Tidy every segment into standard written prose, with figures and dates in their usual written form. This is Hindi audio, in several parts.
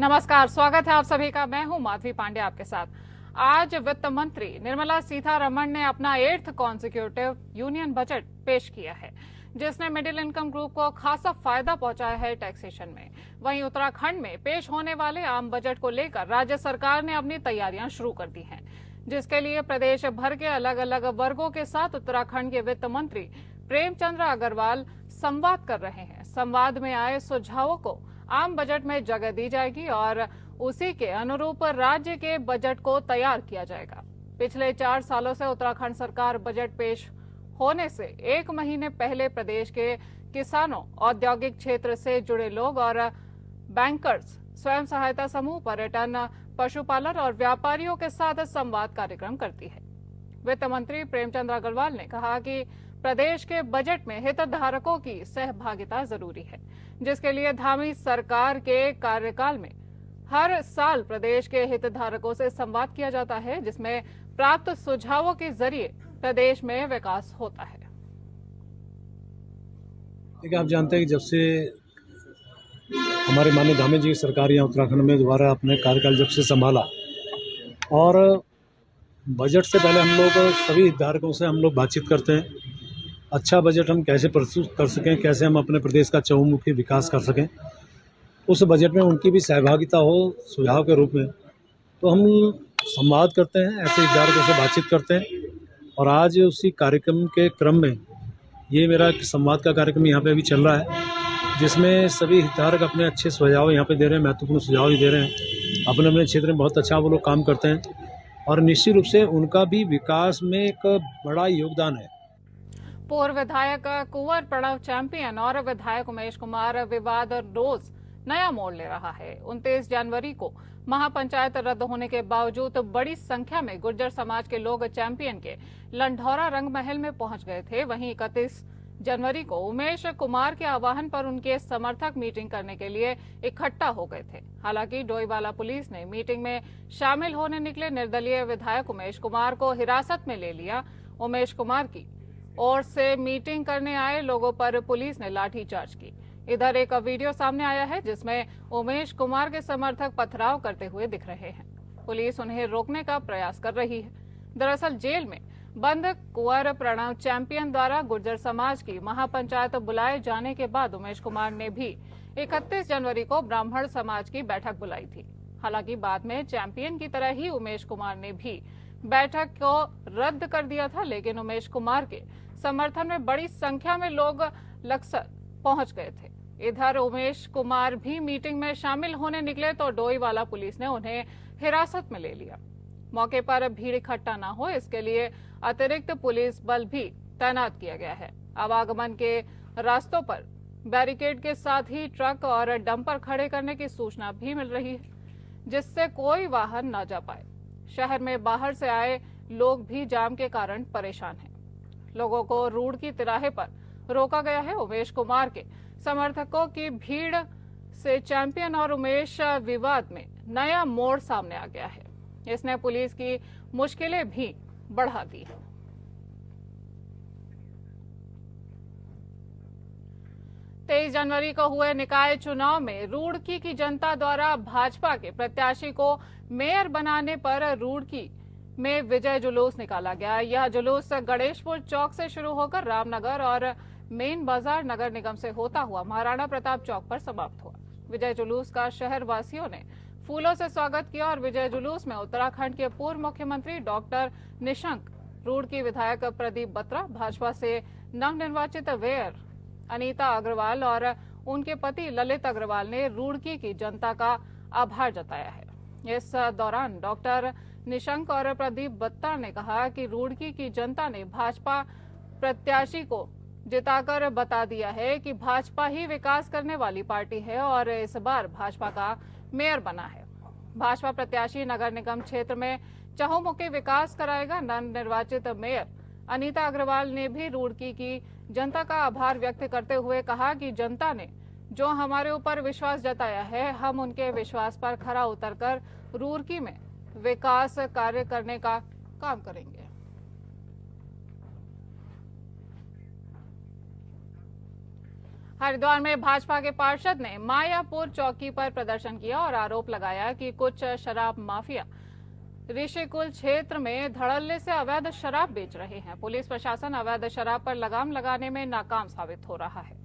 नमस्कार, स्वागत है आप सभी का। मैं हूं माधवी पांडे आपके साथ। आज वित्त मंत्री निर्मला सीतारमण ने अपना 8th कॉन्सिक्यूटिव यूनियन बजट पेश किया है, जिसने मिडिल इनकम ग्रुप को खासा फायदा पहुंचाया है टैक्सेशन में। वहीं उत्तराखंड में पेश होने वाले आम बजट को लेकर राज्य सरकार ने अपनी तैयारियां शुरू कर दी हैं, जिसके लिए प्रदेश भर के अलग अलग वर्गों के साथ उत्तराखंड के वित्त मंत्री प्रेमचंद अग्रवाल संवाद कर रहे हैं। संवाद में आए सुझावों को आम बजट में जगह दी जाएगी और उसी के अनुरूप राज्य के बजट को तैयार किया जाएगा। पिछले 4 सालों से उत्तराखंड सरकार बजट पेश होने से 1 महीने पहले प्रदेश के किसानों, औद्योगिक क्षेत्र से जुड़े लोग और बैंकर्स, स्वयं सहायता समूह, पर्यटन, पशुपालन और व्यापारियों के साथ संवाद कार्यक्रम करती है। वित्त मंत्री प्रेमचंद अग्रवाल ने कहा कि प्रदेश के बजट में हितधारकों की सहभागिता जरूरी है, जिसके लिए धामी सरकार के कार्यकाल में हर साल प्रदेश के हितधारकों से संवाद किया जाता है, जिसमें प्राप्त सुझावों के जरिए प्रदेश में विकास होता है। देखिए, आप जानते हैं कि जब से हमारे माननीय धामी जी की सरकार यहाँ उत्तराखंड में दोबारा अपने कार्यकाल जब से संभाला, और बजट से पहले हम लोग सभी हितधारकों से हम लोग बातचीत करते हैं। अच्छा बजट हम कैसे प्रस्तुत कर सकें, कैसे हम अपने प्रदेश का चहुमुखी विकास कर सकें, उस बजट में उनकी भी सहभागिता हो सुझाव के रूप में। तो हम संवाद करते हैं, ऐसे हितधारकों से बातचीत करते हैं। और आज उसी कार्यक्रम के क्रम में ये मेरा एक संवाद का कार्यक्रम यहाँ पे अभी चल रहा है, जिसमें सभी हितधारक अपने अच्छे सुझाव यहाँ पे दे रहे हैं, महत्वपूर्ण सुझाव भी दे रहे हैं। अपने अपने क्षेत्र में बहुत अच्छा वो लोग काम करते हैं और निश्चित रूप से उनका भी विकास में एक बड़ा योगदान है। पूर्व विधायक कुंवर प्रणव चैंपियन और विधायक उमेश कुमार विवाद रोज नया मोड़ ले रहा है। 29 जनवरी को महापंचायत रद्द होने के बावजूद बड़ी संख्या में गुर्जर समाज के लोग चैंपियन के लंढौरा रंग महल में पहुंच गए थे। वहीं 31 जनवरी को उमेश कुमार के आह्वान पर उनके समर्थक मीटिंग करने के लिए इकट्ठा हो गए थे। हालांकि डोईवाला पुलिस ने मीटिंग में शामिल होने निकले निर्दलीय विधायक उमेश कुमार को हिरासत में ले लिया। उमेश कुमार की ओर से मीटिंग करने आए लोगों पर पुलिस ने लाठीचार्ज की। इधर एक वीडियो सामने आया है, जिसमें उमेश कुमार के समर्थक पथराव करते हुए दिख रहे हैं। पुलिस उन्हें रोकने का प्रयास कर रही है। दरअसल जेल में बंद कुंवर प्रणव चैंपियन द्वारा गुर्जर समाज की महापंचायत बुलाए जाने के बाद उमेश कुमार ने भी 31 जनवरी को ब्राह्मण समाज की बैठक बुलाई थी। हालांकि बाद में चैंपियन की तरह ही उमेश कुमार ने भी बैठक को रद्द कर दिया था, लेकिन उमेश कुमार के समर्थन में बड़ी संख्या में लोग लक्सर पहुंच गए थे। इधर उमेश कुमार भी मीटिंग में शामिल होने निकले तो डोईवाला पुलिस ने उन्हें हिरासत में ले लिया। मौके पर भीड़ इकट्ठा न हो, इसके लिए अतिरिक्त पुलिस बल भी तैनात किया गया है। आवागमन के रास्तों पर बैरिकेड के साथ ही ट्रक और डंपर खड़े करने की सूचना भी मिल रही है, जिससे कोई वाहन न जा पाए। शहर में बाहर से आए लोग भी जाम के कारण परेशान हैं। लोगों को रूड़की तिराहे पर रोका गया है। उमेश कुमार के समर्थकों की भीड़ से चैंपियन और उमेश विवाद में नया मोड़ सामने आ गया है। इसने पुलिस की मुश्किलें भी बढ़ा दी हैं। तेईस जनवरी को हुए निकाय चुनाव में रूड़की की जनता द्वारा भाजपा के प्रत्याशी को मेयर बनाने पर रूड़की में विजय जुलूस निकाला गया। यह जुलूस गणेशपुर चौक से शुरू होकर रामनगर और मेन बाजार नगर निगम से होता हुआ महाराणा प्रताप चौक पर समाप्त हुआ। विजय जुलूस का शहर वासियों ने फूलों से स्वागत किया और विजय जुलूस में उत्तराखंड के पूर्व मुख्यमंत्री डॉक्टर निशंक, रूड़की विधायक प्रदीप बत्रा, भाजपा से नवनिर्वाचित मेयर अनीता अग्रवाल और उनके पति ललित अग्रवाल ने रूड़की की जनता का आभार जताया है। इस दौरान डॉक्टर निशंक और प्रदीप बत्रा ने कहा कि रूड़की की जनता ने भाजपा प्रत्याशी को जिताकर बता दिया है कि भाजपा ही विकास करने वाली पार्टी है और इस बार भाजपा का मेयर बना है। भाजपा प्रत्याशी नगर निगम क्षेत्र में चहुमुखी विकास कराएगा। नवनिर्वाचित मेयर अनीता अग्रवाल ने भी रूड़की की जनता का आभार व्यक्त करते हुए कहा कि जनता ने जो हमारे ऊपर विश्वास जताया है, हम उनके विश्वास पर खरा उतरकर रूड़की में विकास कार्य करने का काम करेंगे। हरिद्वार में भाजपा के पार्षद ने मायापुर चौकी पर प्रदर्शन किया और आरोप लगाया कि कुछ शराब माफिया ऋषिकुल क्षेत्र में धड़ल्ले से अवैध शराब बेच रहे हैं। पुलिस प्रशासन अवैध शराब पर लगाम लगाने में नाकाम साबित हो रहा है।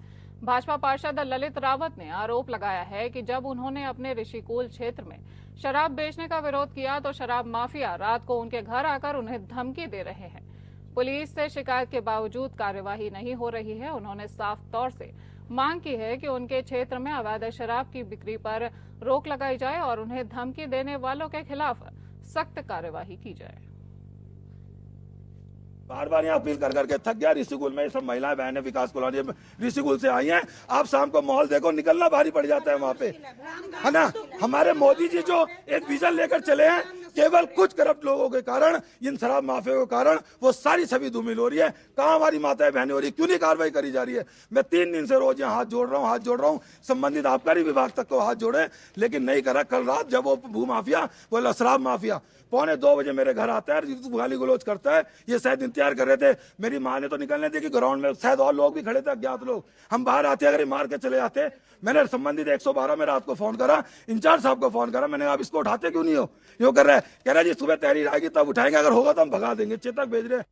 भाजपा पार्षद ललित रावत ने आरोप लगाया है कि जब उन्होंने अपने ऋषिकुल क्षेत्र में शराब बेचने का विरोध किया तो शराब माफिया रात को उनके घर आकर उन्हें धमकी दे रहे हैं। पुलिस से शिकायत के बावजूद कार्यवाही नहीं हो रही है। उन्होंने साफ तौर से मांग की है कि उनके क्षेत्र में अवैध शराब की बिक्री पर रोक लगाई जाए और उन्हें धमकी देने वालों के खिलाफ सख्त कार्यवाही की जाए। बार बार यहाँ अपील कर करके थक गया। ऋषिकुल में सब महिलाएं बहनें विकास कॉलोनी ऋषिकुल से आई हैं। आप शाम को माहौल देखो, निकलना भारी पड़ जाता है वहाँ पे, है ना। हमारे मोदी जी जो एक विजन लेकर चले हैं, केवल कुछ करप्ट लोगों के कारण, इन शराब माफिया के कारण वो सारी छवि धूमिल हो रही है। कहाँ हमारी माताएं बहनें हो रही है, क्यों नहीं कार्रवाई करी जा रही है। मैं 3 दिन से रोज यहाँ हाथ जोड़ रहा हूँ, संबंधित आबकारी विभाग तक को हाथ जोड़े, लेकिन नहीं करा। कल रात जब वो भू माफिया, वो शराब माफिया 1:45 बजे मेरे घर आता है, गाली गलौज करता है। ये शायद इंतजार कर रहे थे, मेरी माँ ने तो निकलने दी कि ग्राउंड में शायद और लोग भी खड़े थे, अज्ञात लोग। हम बाहर आते अगर मार के चले जाते। मैंने संबंधित 112 में रात को फोन करा, इंचार्ज साहब को फोन करा। मैंने आप इसको उठाते क्यों नहीं हो? यो कर रहा है, कह रहा है जी सुबह तहरीर आएगी तब उठाएंगे, अगर होगा तो हम भगा देंगे। चेतक भेज रहे।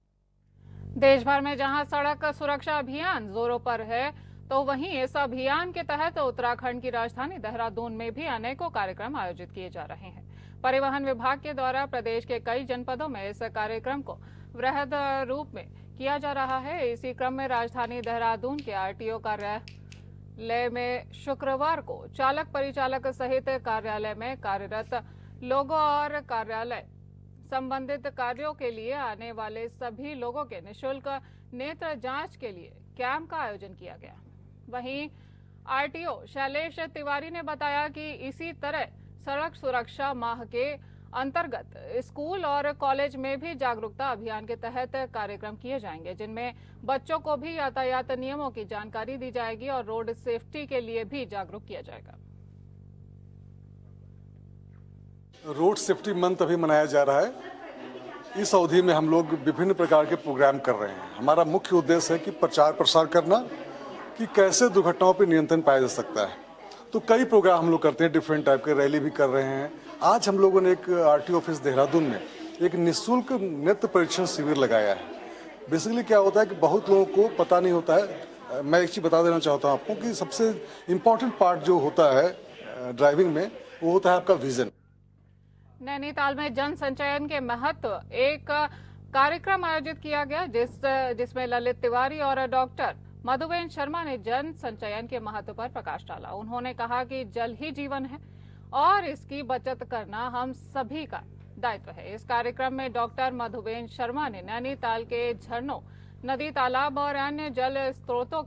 देश भर में जहां सड़क सुरक्षा अभियान जोरों पर है, तो वहीं इस अभियान के तहत उत्तराखंड की राजधानी देहरादून में भी अनेकों कार्यक्रम आयोजित किए जा रहे हैं। परिवहन विभाग के द्वारा प्रदेश के कई जनपदों में इस कार्यक्रम को वृहद रूप में किया जा रहा है। इसी क्रम में राजधानी देहरादून के आरटीओ कार्यालय में शुक्रवार को चालक परिचालक सहित कार्यालय में कार्यरत लोगों और कार्यालय संबंधित कार्यों के लिए आने वाले सभी लोगों के निःशुल्क नेत्र जांच के लिए कैंप का आयोजन किया गया। वहीं आरटीओ शैलेश तिवारी ने बताया कि इसी तरह सड़क सुरक्षा माह के अंतर्गत स्कूल और कॉलेज में भी जागरूकता अभियान के तहत कार्यक्रम किए जाएंगे, जिनमें बच्चों को भी यातायात नियमों की जानकारी दी जाएगी और रोड सेफ्टी के लिए भी जागरूक किया जाएगा। रोड सेफ्टी मंथ अभी मनाया जा रहा है। इस अवधि में हम लोग विभिन्न प्रकार के प्रोग्राम कर रहे हैं। हमारा मुख्य उद्देश्य है कि प्रचार प्रसार करना कि कैसे दुर्घटनाओं पर नियंत्रण पाया जा सकता है। तो कई प्रोग्राम हम लोग करते हैं, डिफरेंट टाइप के, रैली भी कर रहे हैं। आज हम लोगों ने एक आरटीओ ऑफिस देहरादून में एक निःशुल्क नेत्र परीक्षण शिविर लगाया है। बेसिकली क्या होता है कि बहुत लोगों को पता नहीं होता है। मैं एक चीज़ बता देना चाहता हूँ आपको कि सबसे इम्पोर्टेंट पार्ट जो होता है ड्राइविंग में, वो होता है आपका विजन। नैनीताल में जन संचयन के महत्व एक कार्यक्रम आयोजित किया गया, जिसमें ललित तिवारी और डॉक्टर मधुबेन शर्मा ने जन संचयन के महत्व पर प्रकाश डाला। उन्होंने कहा कि जल ही जीवन है और इसकी बचत करना हम सभी का दायित्व है। इस कार्यक्रम में डॉक्टर मधुबेन शर्मा ने नैनीताल के झरनों, नदी, तालाब और अन्य जल स्रोतों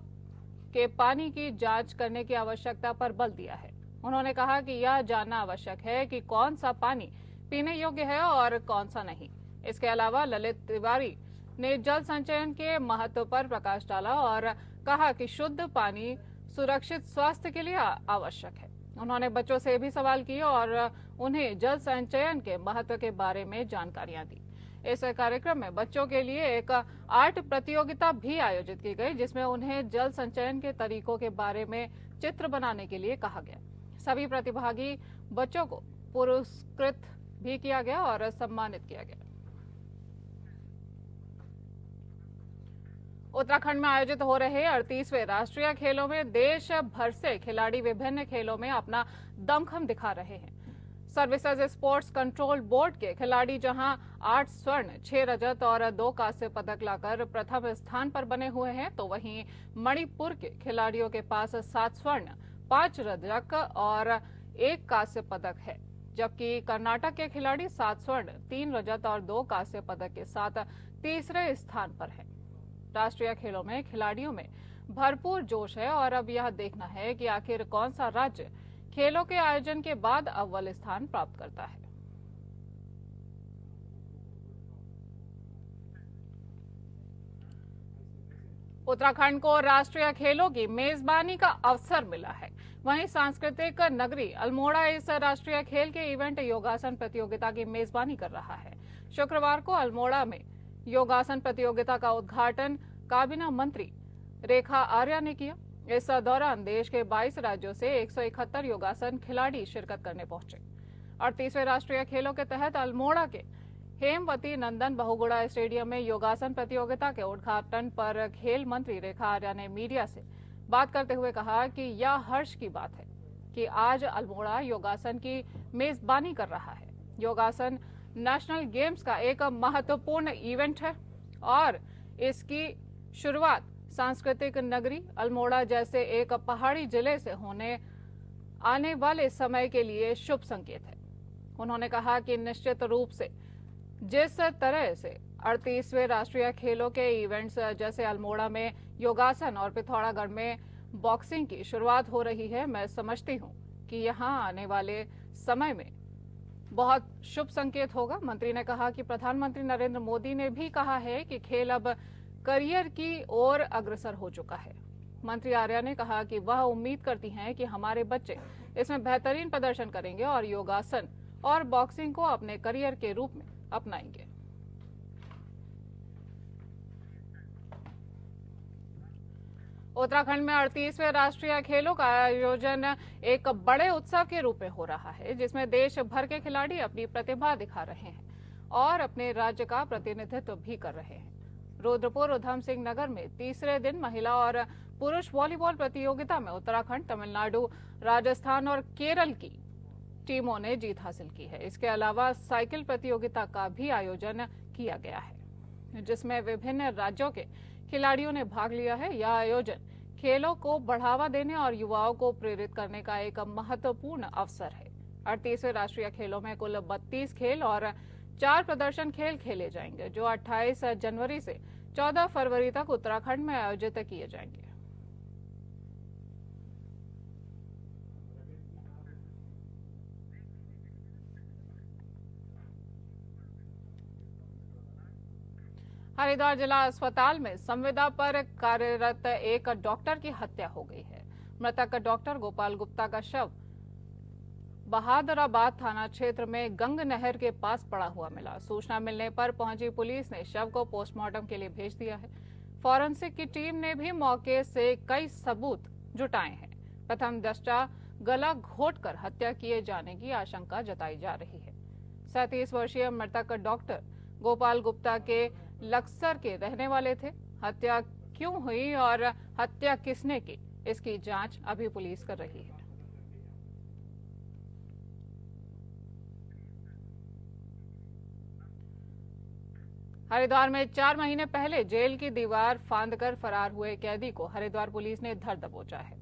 के पानी की जांच करने की आवश्यकता पर बल दिया है। उन्होंने कहा कि यह जानना आवश्यक है कि कौन सा पानी पीने योग्य है और कौन सा नहीं। इसके अलावा ललित तिवारी ने जल संचयन के महत्व पर प्रकाश डाला और कहा कि शुद्ध पानी सुरक्षित स्वास्थ्य के लिए आवश्यक है। उन्होंने बच्चों से भी सवाल किए और उन्हें जल संचयन के महत्व के बारे में जानकारियां दी। इस कार्यक्रम में बच्चों के लिए एक आर्ट प्रतियोगिता भी आयोजित की गई, जिसमें उन्हें जल संचयन के तरीकों के बारे में चित्र बनाने के लिए कहा गया। सभी प्रतिभागी बच्चों को पुरस्कृत भी किया गया और सम्मानित किया गया। उत्तराखंड में आयोजित हो रहे 38वें राष्ट्रीय खेलों में देश भर से खिलाड़ी विभिन्न खेलों में अपना दमखम दिखा रहे हैं। सर्विसेज स्पोर्ट्स कंट्रोल बोर्ड के खिलाड़ी जहां 8 स्वर्ण, 6 रजत और 2 कांस्य पदक लाकर प्रथम स्थान पर बने हुए हैं, तो वहीं मणिपुर के खिलाड़ियों के पास 7 स्वर्ण, 5 रजत और 1 कांस्य पदक है, जबकि कर्नाटक के खिलाड़ी 7 स्वर्ण, 3 रजत और 2 कांस्य पदक के साथ तीसरे स्थान पर है। राष्ट्रीय खेलों में खिलाड़ियों में भरपूर जोश है और अब यह देखना है कि आखिर कौन सा राज्य खेलों के आयोजन के बाद अव्वल स्थान प्राप्त करता है। उत्तराखंड को राष्ट्रीय खेलों की मेजबानी का अवसर मिला है। वहीं सांस्कृतिक नगरी अल्मोड़ा इस राष्ट्रीय खेल के इवेंट योगासन प्रतियोगिता की मेजबानी कर रहा है। शुक्रवार को अल्मोड़ा में योगासन प्रतियोगिता का उद्घाटन काबीना मंत्री रेखा आर्या ने किया। इस दौरान देश के 22 राज्यों से 171 योगासन खिलाड़ी शिरकत करने पहुंचे। 38वें राष्ट्रीय खेलों के तहत अल्मोड़ा के हेमवती नंदन बहुगुणा स्टेडियम में योगासन प्रतियोगिता के उद्घाटन पर खेल मंत्री रेखा आर्या ने मीडिया से बात करते हुए कहा कि यह हर्ष की बात है कि आज अल्मोड़ा योगासन की मेजबानी कर रहा है। योगासन नेशनल गेम्स का एक महत्वपूर्ण इवेंट है और इसकी शुरुआत सांस्कृतिक नगरी अल्मोड़ा जैसे एक पहाड़ी जिले से होने आने वाले समय के लिए शुभ संकेत है। उन्होंने कहा कि निश्चित रूप से जिस तरह से 38वें राष्ट्रीय खेलों के इवेंट्स जैसे अल्मोड़ा में योगासन और पिथौरागढ़ में बॉक्सिंग की शुरुआत हो रही है, मैं समझती हूं कि यहां आने वाले समय में बहुत शुभ संकेत होगा। मंत्री ने कहा कि प्रधानमंत्री नरेंद्र मोदी ने भी कहा है कि खेल अब करियर की ओर अग्रसर हो चुका है। मंत्री आर्या ने कहा कि वह उम्मीद करती हैं कि हमारे बच्चे इसमें बेहतरीन प्रदर्शन करेंगे और योगासन और बॉक्सिंग को अपने करियर के रूप में अपनाएंगे। उत्तराखंड में 38वें राष्ट्रीय खेलों का आयोजन एक बड़े उत्सव के रूप में हो रहा है, जिसमें देश भर के खिलाड़ी अपनी प्रतिभा दिखा रहे हैं और अपने राज्य का प्रतिनिधित्व भी कर रहे हैं। रुद्रपुर उधम सिंह नगर में तीसरे दिन महिला और पुरुष वॉलीबॉल प्रतियोगिता में उत्तराखंड, तमिलनाडु, राजस्थान और केरल की टीमों ने जीत हासिल की है। इसके अलावा साइकिल प्रतियोगिता का भी आयोजन किया गया है, जिसमें विभिन्न राज्यों के खिलाड़ियों ने भाग लिया है। यह आयोजन खेलों को बढ़ावा देने और युवाओं को प्रेरित करने का एक महत्वपूर्ण अवसर है। 38वें राष्ट्रीय खेलों में कुल 32 खेल और 4 प्रदर्शन खेल खेले जाएंगे, जो 28 जनवरी से 14 फरवरी तक उत्तराखंड में आयोजित किए जाएंगे। हरिद्वार जिला अस्पताल में संविदा पर कार्यरत एक डॉक्टर की हत्या हो गई है। मृतक डॉक्टर गोपाल गुप्ता का शव बहादुराबाद थाना क्षेत्र में गंग नहर के पास पड़ा हुआ मिला। सूचना मिलने पर पहुंची पुलिस ने शव को पोस्टमार्टम के लिए भेज दिया है। फॉरेंसिक की टीम ने भी मौके से कई सबूत जुटाए हैं। प्रथम दृष्टया गला घोटकर हत्या किए जाने की आशंका जताई जा रही है। 37 वर्षीय मृतक डॉक्टर गोपाल गुप्ता के लक्सर के रहने वाले थे। हत्या क्यों हुई और हत्या किसने की, इसकी जांच अभी पुलिस कर रही है। हरिद्वार में 4 महीने पहले जेल की दीवार फांदकर फरार हुए कैदी को हरिद्वार पुलिस ने धर दबोचा है।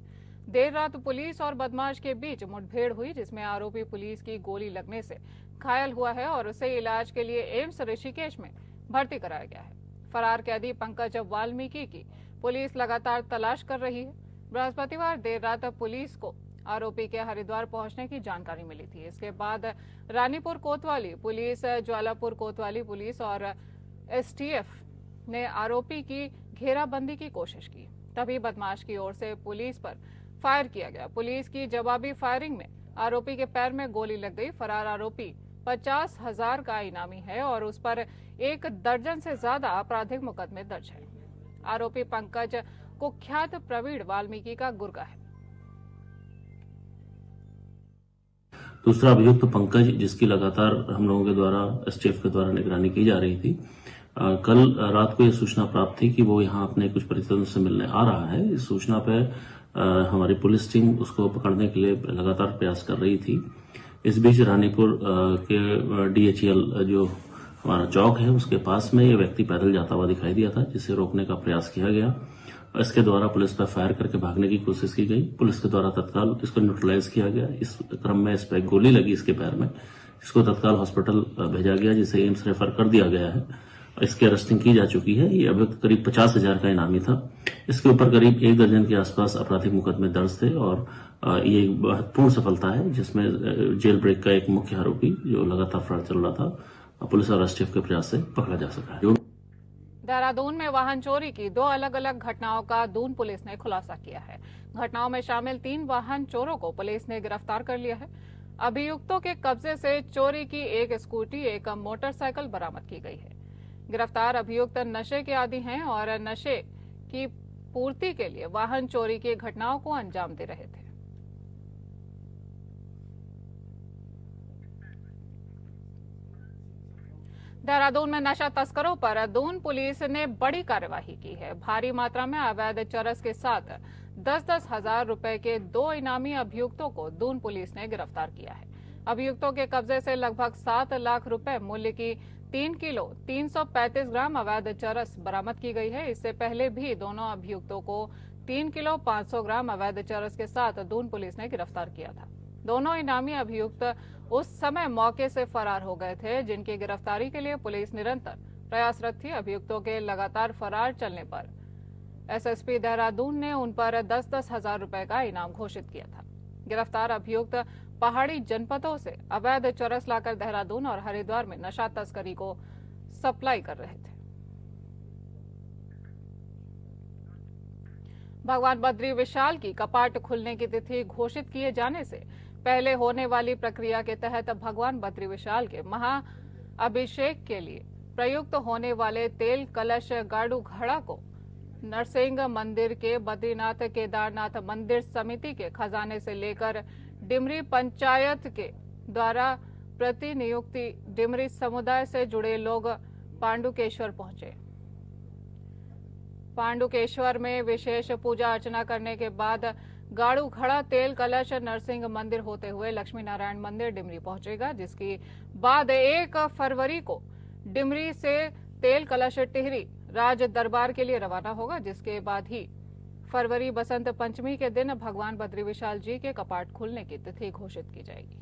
देर रात पुलिस और बदमाश के बीच मुठभेड़ हुई, जिसमें आरोपी पुलिस की गोली लगने से घायल हुआ है और उसे इलाज के लिए एम्स ऋषिकेश में भर्ती कराया गया है। फरार कैदी पंकज वाल्मीकि की पुलिस लगातार तलाश कर रही है। बृहस्पतिवार देर रात पुलिस को आरोपी के हरिद्वार पहुंचने की जानकारी मिली थी। इसके बाद रानीपुर कोतवाली पुलिस, ज्वालापुर कोतवाली पुलिस और एसटीएफ ने आरोपी की घेराबंदी की कोशिश की। तभी बदमाश की ओर से पुलिस पर फायर किया गया। पुलिस की जवाबी फायरिंग में आरोपी के पैर में गोली लग गई। फरार आरोपी 50,000 का इनामी है और उस पर 1 दर्जन से ज्यादा आपराधिक मुकदमे दर्ज है। आरोपी पंकज कुख्यात प्रवीण वाल्मीकि का गुर्गा है। दूसरा अभियुक्त पंकज, जिसकी लगातार हम लोगों के द्वारा एसटीएफ के द्वारा निगरानी की जा रही थी। कल रात को यह सूचना प्राप्त थी कि वो यहाँ अपने कुछ परिजनों से मिलने आ रहा है। इस सूचना पे हमारी पुलिस टीम उसको पकड़ने के लिए लगातार प्रयास कर रही थी। इस बीच रानीपुर के डीएचएल जो हमारा चौक है उसके पास में ये व्यक्ति पैदल जाता हुआ दिखाई दिया था, जिसे रोकने का प्रयास किया गया। इसके द्वारा पुलिस पर फायर करके भागने की कोशिश की गई। पुलिस के द्वारा तत्काल इसको न्यूट्रलाइज किया गया। इस क्रम में इस पर गोली लगी इसके पैर में। इसको तत्काल हॉस्पिटल भेजा गया, जिसे एम्स रेफर कर दिया गया है। इसकी अरेस्टिंग की जा चुकी है। ये अभियुक्त करीब 50,000 का इनामी था। इसके ऊपर करीब 1 दर्जन के आसपास आपराधिक मुकदमे दर्ज थे और ये एक महत्वपूर्ण सफलता है, जिसमें जेल ब्रेक का एक मुख्य आरोपी जो लगातार फरार चल रहा था, पुलिस और एसटीएफ के प्रयास से पकड़ा जा सका है। देहरादून में वाहन चोरी की 2 अलग अलग घटनाओं का दून पुलिस ने खुलासा किया है। घटनाओं में शामिल 3 वाहन चोरों को पुलिस ने गिरफ्तार कर लिया है। अभियुक्तों के कब्जे से चोरी की 1 स्कूटी, 1 मोटरसाइकिल बरामद की गई है। गिरफ्तार अभियुक्त नशे के आदी हैं और नशे की पूर्ति के लिए वाहन चोरी की घटनाओं को अंजाम दे रहे थे। देहरादून में नशा तस्करों पर दून पुलिस ने बड़ी कार्यवाही की है। भारी मात्रा में अवैध चरस के साथ 10-10 हजार रुपए के 2 इनामी अभियुक्तों को दून पुलिस ने गिरफ्तार किया है। अभियुक्तों के कब्जे से लगभग 7 लाख रुपए मूल्य की 3 किलो 335 ग्राम अवैध चरस बरामद की गई है। इससे पहले भी दोनों अभियुक्तों को 3 किलो 500 ग्राम अवैध चरस के साथ दून पुलिस ने गिरफ्तार किया था। दोनों इनामी अभियुक्त उस समय मौके से फरार हो गए थे, जिनकी गिरफ्तारी के लिए पुलिस निरंतर प्रयासरत थी। अभियुक्तों के लगातार फरार चलने पर एसएसपी देहरादून ने उन पर 10-10 हजार रुपए का इनाम घोषित किया था। गिरफ्तार अभियुक्त पहाड़ी जनपदों से अवैध चरस लाकर देहरादून और हरिद्वार में नशा तस्करी को सप्लाई कर रहे थे। भगवान बद्री विशाल की कपाट खुलने की तिथि घोषित किए जाने से पहले होने वाली प्रक्रिया के तहत भगवान बद्री विशाल के महाअभिषेक के लिए प्रयुक्त होने वाले तेल कलश गाड़ू घड़ा को नरसिंह मंदिर के बद्रीनाथ केदारनाथ मंदिर समिति के खजाने से लेकर डिमरी पंचायत के द्वारा प्रतिनियुक्ति डिमरी समुदाय से जुड़े लोग पांडुकेश्वर पहुंचे। पांडुकेश्वर में विशेष पूजा अर्चना करने के बाद गाड़ू घड़ा तेल कलश नरसिंह मंदिर होते हुए लक्ष्मी नारायण मंदिर डिमरी पहुंचेगा, जिसके बाद 1 फरवरी को डिमरी से तेल कलश टिहरी राज दरबार के लिए रवाना होगा, जिसके बाद ही फरवरी बसंत पंचमी के दिन भगवान बद्री विशाल जी के कपाट खुलने की तिथि घोषित की जाएगी।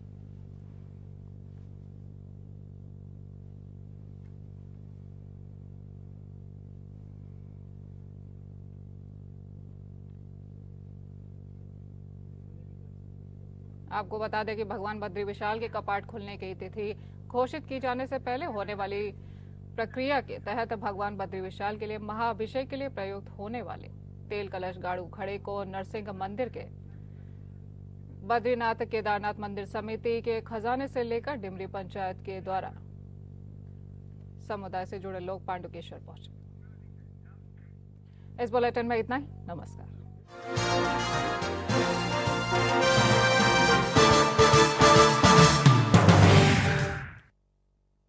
आपको बता दें कि भगवान बद्री विशाल के कपाट खुलने की तिथि घोषित की जाने से पहले होने वाली प्रक्रिया के तहत भगवान बद्री विशाल के लिए महाअभिषेक के लिए प्रयुक्त होने वाले तेल कलश गाड़ू घड़े को नरसिंह मंदिर के बद्रीनाथ केदारनाथ मंदिर समिति के खजाने से लेकर डिमरी पंचायत के द्वारा समुदाय से जुड़े लोग पांडुकेश्वर पहुंचे। इस बुलेटिन में इतना ही। नमस्कार।